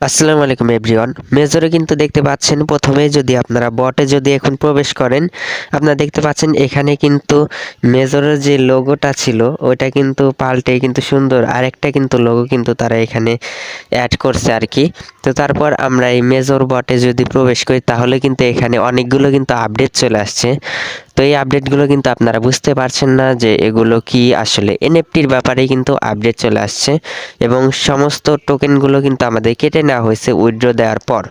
আসসালামু আলাইকুম এভরিওয়ান। মেজরে কিন্তু দেখতে পাচ্ছেন প্রথমেই যদি আপনারা বটে যদি এখন প্রবেশ করেন, আপনারা দেখতে পাচ্ছেন এখানে কিন্তু মেজরের যে লোগোটা ছিল ওইটা কিন্তু পাল্টে কিন্তু সুন্দর আরেকটা কিন্তু লোগো কিন্তু তারা এখানে অ্যাড করছে আর কি। তো তারপর আমরা এই মেজর বটে যদি প্রবেশ করি তাহলে কিন্তু এখানে অনেকগুলো কিন্তু আপডেট চলে আসছে। তো এই আপডেটগুলো কিন্তু আপনারা বুঝতে পারছেন না যে এগুলো কি, আসলে এনএফটির ব্যাপারে কিন্তু আপডেট চলে আসছে এবং সমস্ত টোকেনগুলো কিন্তু আমাদের কেটে নেওয়া হয়েছে উইথড্র দেওয়ার পর।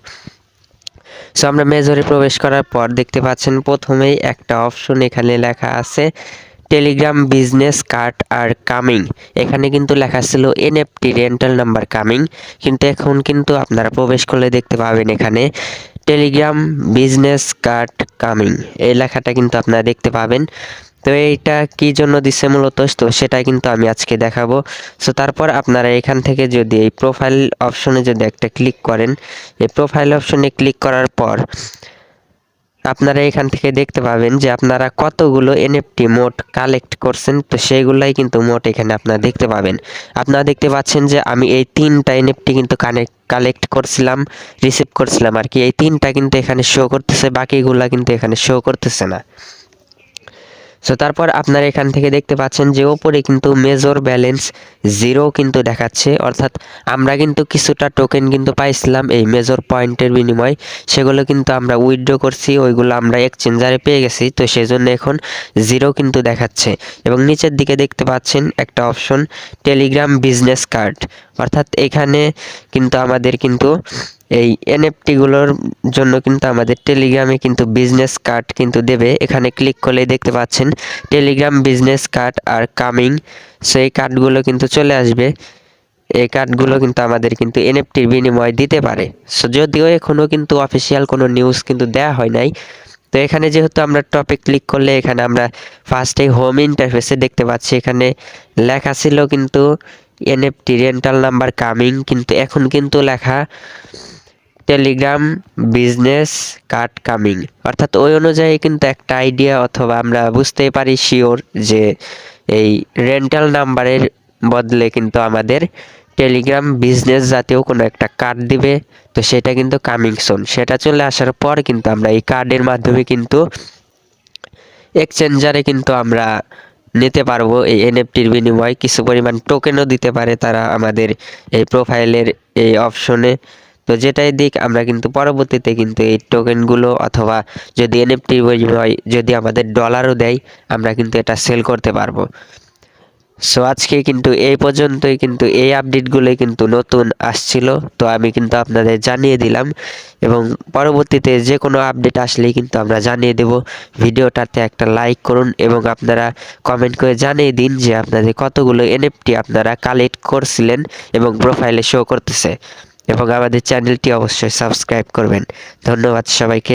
সো আমরা মেজরে প্রবেশ করার পর দেখতে পাচ্ছেন প্রথমেই একটা অপশন এখানে লেখা আছে Telegram business card are coming. এখানে কিন্তু লেখা ছিল এনএফটি রেন্টাল নাম্বার কামিং, কিন্তু এখন কিন্তু আপনারা প্রবেশ করলে দেখতে পাবেন এখানে টেলিগ্রাম বিজনেস কার্ড কামিং এই লেখাটা কিন্তু আপনারা দেখতে পাবেন। তো এইটা কি জন্য দিচ্ছে মূলত, তো সেটা কিন্তু আমি আজকে দেখাবো। সো তারপর আপনারা এখান থেকে যদি এই প্রোফাইল অপশনে যদি একটা ক্লিক করেন, এই প্রোফাইল অপশনে ক্লিক করার পর আপনারা এখান থেকে দেখতে পাবেন যে আপনারা কতগুলো এনএফটি মোট কালেক্ট করছেন, তো সেইগুলাই কিন্তু মোট এখানে আপনারা দেখতে পাবেন। আপনারা দেখতে পাচ্ছেন যে আমি এই 3টা এনএফটি কিন্তু কালেক্ট করছিলাম, রিসিভ করছিলাম আর কি। এই 3টা কিন্তু এখানে শো করতেছে, বাকিগুলা কিন্তু এখানে শো করতেছে না। সো তারপর আপনারা এখান থেকে দেখতে পাচ্ছেন যে ওপরে কিন্তু মেজর ব্যালেন্স 0 কিন্তু দেখাচ্ছে, অর্থাৎ আমরা কিন্তু কিছুটা টোকেন কিন্তু পাইছিলাম এই মেজর পয়েন্টের বিনিময়ে, সেগুলো কিন্তু আমরা উইথড্র করছি, ওইগুলো আমরা এক্সচেঞ্জারে পেয়ে গেছি, তো সেজন্য এখন 0 কিন্তু দেখাচ্ছে। এবং নিচের দিকে দেখতে পাচ্ছেন একটা অপশন টেলিগ্রাম বিজনেস কার্ড, অর্থাৎ এখানে কিন্তু আমাদের কিন্তু এই এনএফটিগুলোর জন্য কিন্তু আমাদের টেলিগ্রামে কিন্তু বিজনেস কার্ড কিন্তু দেবে। এখানে ক্লিক করলে দেখতে পাচ্ছেন Telegram business card are coming, সেই কার্ডগুলো কিন্তু চলে আসবে। এই কার্ডগুলো কিন্তু আমাদের কিন্তু এনএফটির বিনিময়ে দিতে পারে। সো যদিও এখনও কিন্তু অফিসিয়াল কোনো নিউজ কিন্তু দেয়া হয় নাই। তো এখানে যেহেতু আমরা টপে ক্লিক করলে এখানে আমরা ফার্স্টে হোম ইন্টারফেসে দেখতে পাচ্ছি এখানে লেখা ছিল কিন্তু এনএফটি রেন্টাল নাম্বার কামিং, কিন্তু এখন কিন্তু লেখা টেলিগ্রাম বিজনেস কার্ড কামিং, অর্থাৎ ওই অনুযায়ী কিন্তু একটা আইডিয়া অথবা আমরা বুঝতেই পারি শিওর যে এই রেন্টাল নাম্বারের বদলে কিন্তু আমাদের টেলিগ্রাম বিজনেস জাতীয় কোনো একটা কার্ড দিবে। তো সেটা কিন্তু কামিং সুন, সেটা চলে আসার পর কিন্তু আমরা এই কার্ডের মাধ্যমে কিন্তু এক্সচেঞ্জারে কিন্তু আমরা নিতে পারবো এই এনএফটির বিনিময়ে, কিছু পরিমাণ টোকেনও দিতে পারে তারা আমাদের এই প্রোফাইলের এই অপশনে। তো যেটাই দিক আমরা কিন্তু পরবর্তীতে কিন্তু এই টোকেনগুলো অথবা যদি এনএফটির বিনিময়ে যদি আমাদের ডলারও দেয়, আমরা কিন্তু এটা সেল করতে পারবো। সো আজকে কিন্তু এই পর্যন্তই, কিন্তু এই আপডেটগুলোই কিন্তু নতুন আসছিল, তো আমি কিন্তু আপনাদের জানিয়ে দিলাম এবং পরবর্তীতে যে কোনো আপডেট আসলেই কিন্তু আমরা জানিয়ে দেব। ভিডিওটাতে একটা লাইক করুন এবং আপনারা কমেন্ট করে জানিয়ে দিন যে আপনাদের কতগুলো এনএফটি আপনারা কালেক্ট করছিলেন এবং প্রোফাইলে শো করতেছে, এবং আমাদের চ্যানেলটি অবশ্যই সাবস্ক্রাইব করবেন। ধন্যবাদ সবাইকে।